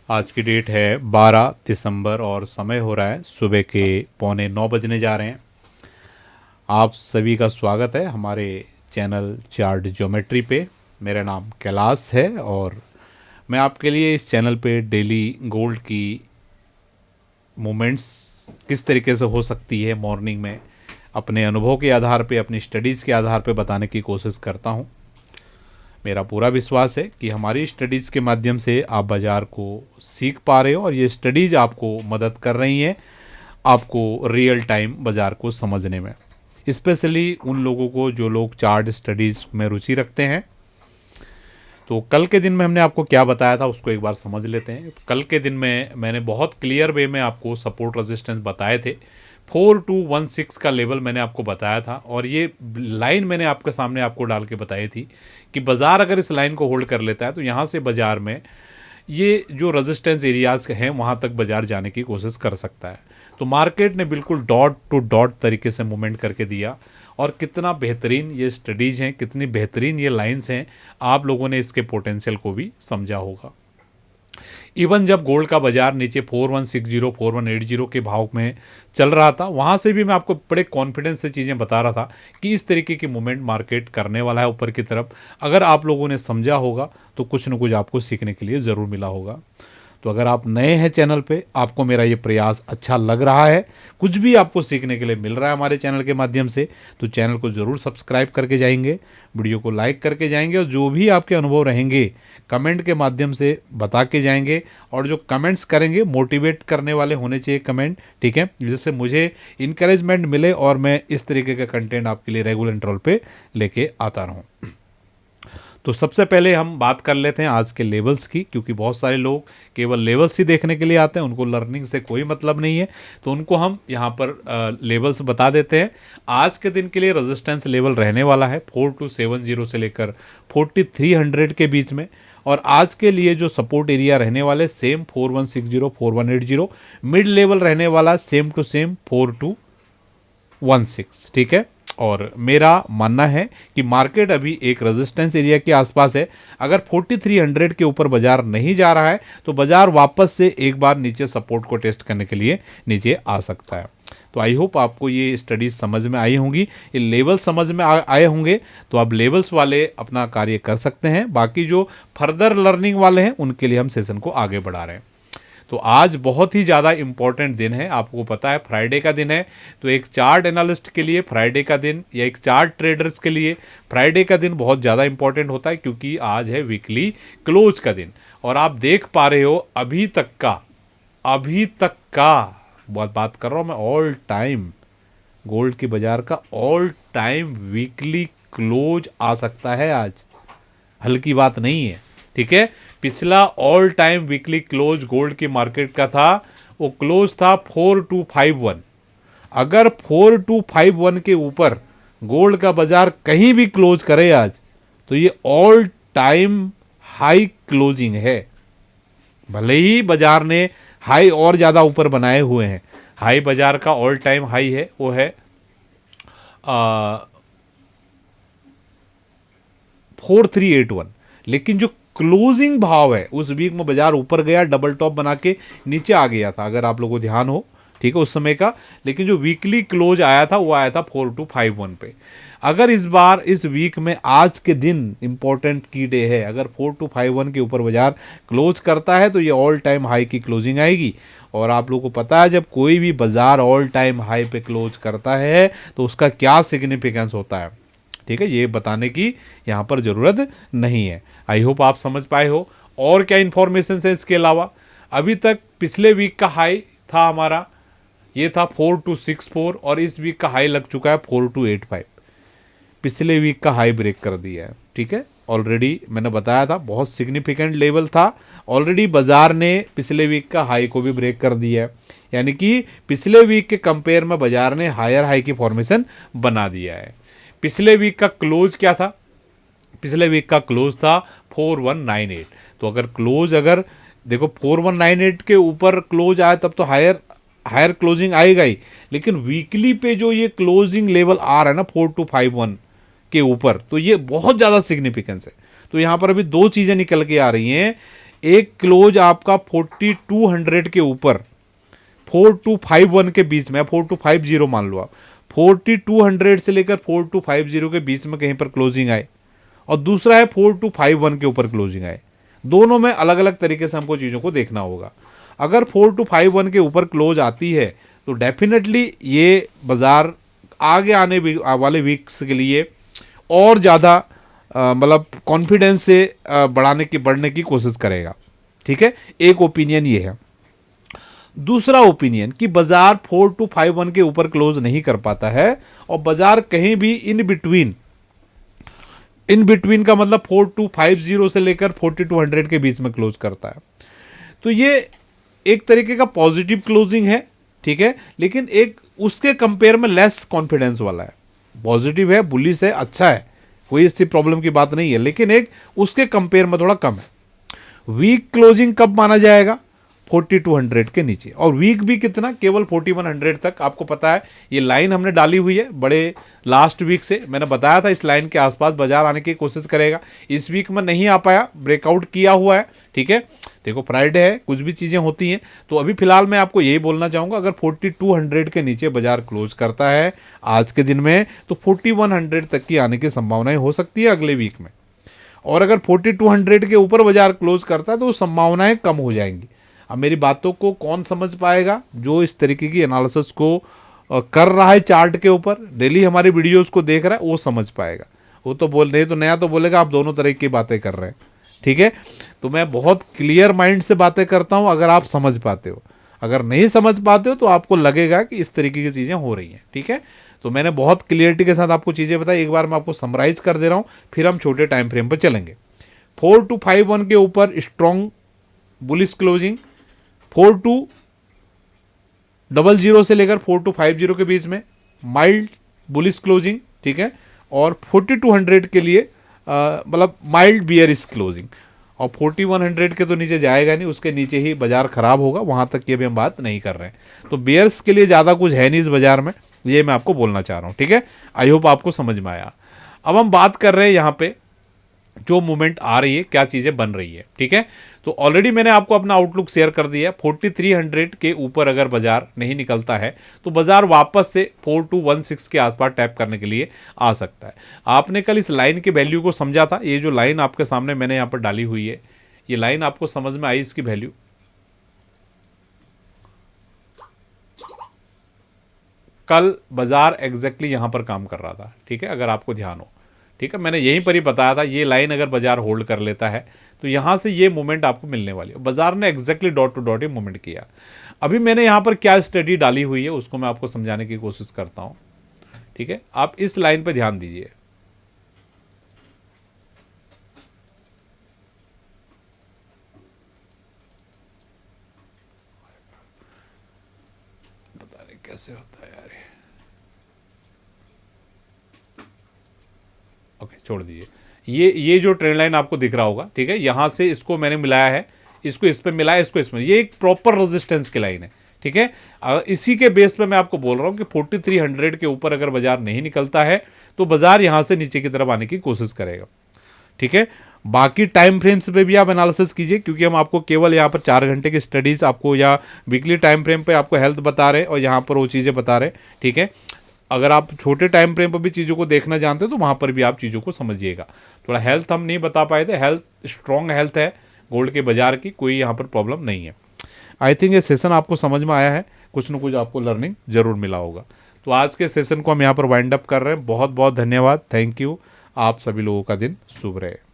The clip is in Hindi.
आज की डेट है 12 दिसंबर और समय हो रहा है सुबह के 8:45 बजने जा रहे हैं। आप सभी का स्वागत है हमारे चैनल चार्ट ज्योमेट्री पे। मेरा नाम कैलाश है और मैं आपके लिए इस चैनल पे डेली गोल्ड की मूवमेंट्स किस तरीके से हो सकती है मॉर्निंग में अपने अनुभव के आधार पे, अपनी स्टडीज़ के आधार पे बताने की कोशिश करता हूँ। मेरा पूरा विश्वास है कि हमारी स्टडीज़ के माध्यम से आप बाज़ार को सीख पा रहे हो और ये स्टडीज़ आपको मदद कर रही हैं आपको रियल टाइम बाज़ार को समझने में, स्पेशली उन लोगों को जो लोग चार्ट स्टडीज़ में रुचि रखते हैं। तो कल के दिन में हमने आपको क्या बताया था उसको एक बार समझ लेते हैं। कल के दिन में मैंने बहुत क्लियर वे में आपको सपोर्ट रेजिस्टेंस बताए थे। 4216 का लेवल मैंने आपको बताया था और ये लाइन मैंने आपके सामने आपको डाल के बताई थी कि बाज़ार अगर इस लाइन को होल्ड कर लेता है तो यहाँ से बाज़ार में ये जो रेजिस्टेंस एरियाज़ हैं वहाँ तक बाज़ार जाने की कोशिश कर सकता है। तो मार्केट ने बिल्कुल डॉट टू डॉट तरीके से मूवमेंट करके दिया और कितना बेहतरीन ये स्टडीज़ हैं, कितनी बेहतरीन ये लाइंस हैं, आप लोगों ने इसके पोटेंशियल को भी समझा होगा। इवन जब गोल्ड का बाजार नीचे 4160 4180 के भाव में चल रहा था वहाँ से भी मैं आपको बड़े कॉन्फिडेंस से चीज़ें बता रहा था कि इस तरीके की मूवमेंट मार्केट करने वाला है ऊपर की तरफ। अगर आप लोगों ने समझा होगा तो कुछ न कुछ आपको सीखने के लिए ज़रूर मिला होगा। तो अगर आप नए हैं चैनल पे, आपको मेरा ये प्रयास अच्छा लग रहा है, कुछ भी आपको सीखने के लिए मिल रहा है हमारे चैनल के माध्यम से, तो चैनल को ज़रूर सब्सक्राइब करके जाएंगे, वीडियो को लाइक करके जाएंगे और जो भी आपके अनुभव रहेंगे कमेंट के माध्यम से बता के जाएंगे। और जो कमेंट्स करेंगे मोटिवेट करने वाले होने चाहिए कमेंट, ठीक है, जिससे मुझे इनकरेजमेंट मिले और मैं इस तरीके का कंटेंट आपके लिए रेगुलर इंटरवल पे लेके आता रहूँ। तो सबसे पहले हम बात कर लेते हैं आज के लेवल्स की, क्योंकि बहुत सारे लोग केवल लेवल्स ही देखने के लिए आते हैं, उनको लर्निंग से कोई मतलब नहीं है। तो उनको हम यहाँ पर लेवल्स बता देते हैं। आज के दिन के लिए रेजिस्टेंस लेवल रहने वाला है 4270 से लेकर 4300 के बीच में। और आज के लिए जो सपोर्ट एरिया रहने वाले सेम 4160 4180, मिड लेवल रहने वाला सेम टू सेम 4216, ठीक है। और मेरा मानना है कि मार्केट अभी एक रेजिस्टेंस एरिया के आसपास है। अगर 4300 के ऊपर बाजार नहीं जा रहा है तो बाजार वापस से एक बार नीचे सपोर्ट को टेस्ट करने के लिए नीचे आ सकता है। तो आई होप आपको ये स्टडीज समझ में आई होंगी, ये लेवल समझ में आए होंगे, तो आप लेवल्स वाले अपना कार्य कर सकते हैं। बाकी जो फर्दर लर्निंग वाले हैं उनके लिए हम सेशन को आगे बढ़ा रहे हैं। तो आज बहुत ही ज़्यादा इम्पॉर्टेंट दिन है, आपको पता है फ्राइडे का दिन है। तो एक चार्ट एनालिस्ट के लिए फ्राइडे का दिन या एक चार्ट ट्रेडर्स के लिए फ्राइडे का दिन बहुत ज़्यादा इम्पॉर्टेंट होता है, क्योंकि आज है वीकली क्लोज का दिन। और आप देख पा रहे हो अभी तक का बात कर रहा हूँ मैं, ऑल टाइम गोल्ड की बाजार का ऑल टाइम वीकली क्लोज आ सकता है आज, हल्की बात नहीं है, ठीक है। पिछला all time weekly close gold की मार्केट का था, वो क्लोज था 4251। अगर 4251 के ऊपर गोल्ड का बाजार कहीं भी क्लोज करे आज तो ये ऑल टाइम हाई क्लोजिंग है। भले ही बाजार ने हाई और ज़्यादा ऊपर बनाए हुए हैं, हाई बाजार का ऑल टाइम हाई है वो है 4381, लेकिन जो क्लोजिंग भाव है उस वीक में बाजार ऊपर गया, डबल टॉप बना के नीचे आ गया था, अगर आप लोगों को ध्यान हो, ठीक है, उस समय का। लेकिन जो वीकली क्लोज आया था वो आया था 4251 पे। अगर इस बार इस वीक में आज के दिन इंपॉर्टेंट की डे है, अगर 4251 के ऊपर बाजार क्लोज करता है तो ये ऑल टाइम हाई की क्लोजिंग आएगी। और आप लोगों को पता है जब कोई भी बाजार ऑल टाइम हाई पे क्लोज करता है तो उसका क्या सिग्निफिकेंस होता है, ठीक है, ये बताने की यहाँ पर ज़रूरत नहीं है। आई होप आप समझ पाए हो। और क्या इन्फॉर्मेशन है इसके अलावा, अभी तक पिछले वीक का हाई था हमारा, ये था 4264 और इस वीक का हाई लग चुका है 4285। पिछले वीक का हाई ब्रेक कर दिया है, ठीक है। ऑलरेडी मैंने बताया था बहुत सिग्निफिकेंट लेवल था, ऑलरेडी बाजार ने पिछले वीक का हाई को भी ब्रेक कर दिया है, यानी कि पिछले वीक के कंपेयर में बाजार ने हायर हाई की फॉर्मेशन बना दिया है। पिछले वीक का क्लोज क्या था, पिछले वीक का क्लोज था 4198। तो अगर क्लोज अगर देखो 4198 के ऊपर क्लोज आया तब तो हायर क्लोजिंग आएगा ही, लेकिन वीकली पे जो ये क्लोजिंग लेवल आ रहा है ना 4251 के ऊपर, तो ये बहुत ज़्यादा सिग्निफिकेंस है। तो यहाँ पर अभी दो चीज़ें निकल के आ रही हैं। एक क्लोज आपका 4200 के ऊपर 4251 के बीच में, 4250 मान लो आप, 4200 से लेकर 4250 के बीच में कहीं पर क्लोजिंग आए, और दूसरा है 4251 के ऊपर क्लोजिंग आए। दोनों में अलग अलग तरीके से हमको चीज़ों को देखना होगा। अगर 4251 के ऊपर क्लोज आती है तो डेफिनेटली ये बाज़ार आगे आने वाले वीक्स के लिए और ज़्यादा मतलब कॉन्फिडेंस से बढ़ने की कोशिश करेगा। ठीक है, एक ओपिनियन ये है। दूसरा ओपिनियन कि बाजार 4251 के ऊपर क्लोज नहीं कर पाता है और बाजार कहीं भी इन बिटवीन का मतलब 4250 से लेकर 4200 के बीच में क्लोज करता है, तो ये एक तरीके का पॉजिटिव क्लोजिंग है। ठीक है, लेकिन एक उसके कंपेयर में लेस कॉन्फिडेंस वाला है। पॉजिटिव है, बुलिश है, अच्छा है, कोई इससे प्रॉब्लम की बात नहीं है, लेकिन एक उसके कंपेयर में थोड़ा कम है। वीक क्लोजिंग कब माना जाएगा? 4200 के नीचे, और वीक भी कितना, केवल 4100 तक। आपको पता है ये लाइन हमने डाली हुई है बड़े लास्ट वीक से, मैंने बताया था इस लाइन के आसपास बाजार आने की कोशिश करेगा। इस वीक में नहीं आ पाया, ब्रेकआउट किया हुआ है। ठीक है, देखो फ्राइडे है, कुछ भी चीज़ें होती हैं, तो अभी फिलहाल मैं आपको यही बोलना चाहूँगा, अगर 4200 के नीचे बाजार क्लोज करता है आज के दिन में तो 4100 तक की आने की संभावनाएं हो सकती है अगले वीक में, और अगर 4200 के ऊपर बाजार क्लोज करता है तो संभावनाएं कम हो जाएंगी। अब मेरी बातों को कौन समझ पाएगा? जो इस तरीके की एनालिसिस को कर रहा है चार्ट के ऊपर, डेली हमारी वीडियोस को देख रहा है, वो समझ पाएगा। वो तो बोल नहीं तो नया तो बोलेगा आप दोनों तरह की बातें कर रहे हैं। ठीक है, तो मैं बहुत क्लियर माइंड से बातें करता हूं अगर आप समझ पाते हो। अगर नहीं समझ पाते हो तो आपको लगेगा कि इस तरीके की चीज़ें हो रही हैं। ठीक है, तो मैंने बहुत क्लियरिटी के साथ आपको चीज़ें बताई। एक बार मैं आपको समराइज कर दे रहा हूँ, फिर हम छोटे टाइम फ्रेम पर चलेंगे। 4251 के ऊपर स्ट्रॉन्ग बुलिश क्लोजिंग, 4200 से लेकर 4250 के बीच में माइल्ड बुलिश क्लोजिंग। ठीक है, और 4200 के लिए मतलब माइल्ड बियरिश क्लोजिंग, और 4100 के तो नीचे जाएगा नहीं, उसके नीचे ही बाजार खराब होगा, वहां तक की अभी हम बात नहीं कर रहे हैं। तो बियर्स के लिए ज़्यादा कुछ है नहीं इस बाजार में, ये मैं आपको बोलना चाह रहा हूँ। ठीक है, आई होप आपको समझ में आया। अब हम बात कर रहे हैं यहाँ पे जो मूवमेंट आ रही है, क्या चीज़ें बन रही है। ठीक है, तो ऑलरेडी मैंने आपको अपना आउटलुक शेयर कर दिया है। 4300 के ऊपर अगर बाजार नहीं निकलता है तो बाजार वापस से 4216 के आसपास टैप करने के लिए आ सकता है। आपने कल इस लाइन के वैल्यू को समझा था, ये जो लाइन आपके सामने मैंने यहाँ पर डाली हुई है, ये लाइन आपको समझ में आई इसकी वैल्यू? कल बाजार एग्जैक्टली यहां पर काम कर रहा था। ठीक है, अगर आपको ध्यान हो। ठीक है, मैंने यहीं पर ही बताया था, ये लाइन अगर बाजार होल्ड कर लेता है तो यहां से ये मूवमेंट आपको मिलने वाली है। बाजार ने exactly dot to dot he movement किया। अभी मैंने यहां पर क्या स्टडी डाली हुई है उसको मैं आपको समझाने की कोशिश करता हूं। ठीक है, आप इस लाइन पर ध्यान दीजिए। पता नहीं कैसे होता है यार। ओके, छोड़ दीजिए। ये जो ट्रेंड लाइन आपको दिख रहा होगा, ठीक है, यहां से इसको मैंने मिलाया है, इसको इस पे मिलाया, इसको इसमें, ये एक प्रॉपर रेजिस्टेंस की लाइन है। ठीक है, इसी के बेस पे मैं आपको बोल रहा हूं कि 4300 के ऊपर अगर बाजार नहीं निकलता है तो बाजार यहां से नीचे की तरफ आने की कोशिश करेगा। ठीक है, बाकी टाइम फ्रेम्स पे भी आप एनालिसिस कीजिए, क्योंकि हम आपको केवल यहाँ पर 4 घंटे की स्टडीज आपको या वीकली टाइम फ्रेम पे आपको हेल्थ बता रहे हैं और यहाँ पर वो चीज़ें बता रहे हैं। ठीक है, अगर आप छोटे टाइम फ्रेम पर भी चीज़ों को देखना जानते हो तो वहाँ पर भी आप चीज़ों को समझिएगा। थोड़ा हेल्थ हम नहीं बता पाए थे, हेल्थ स्ट्रॉन्ग हेल्थ है गोल्ड के बाजार की, कोई यहाँ पर प्रॉब्लम नहीं है। आई थिंक ये सेशन आपको समझ में आया है, कुछ ना कुछ आपको लर्निंग जरूर मिला होगा। तो आज के सेशन को हम यहाँ पर वाइंड अप कर रहे हैं। बहुत बहुत धन्यवाद, थैंक यू। आप सभी लोगों का दिन शुभ रहे।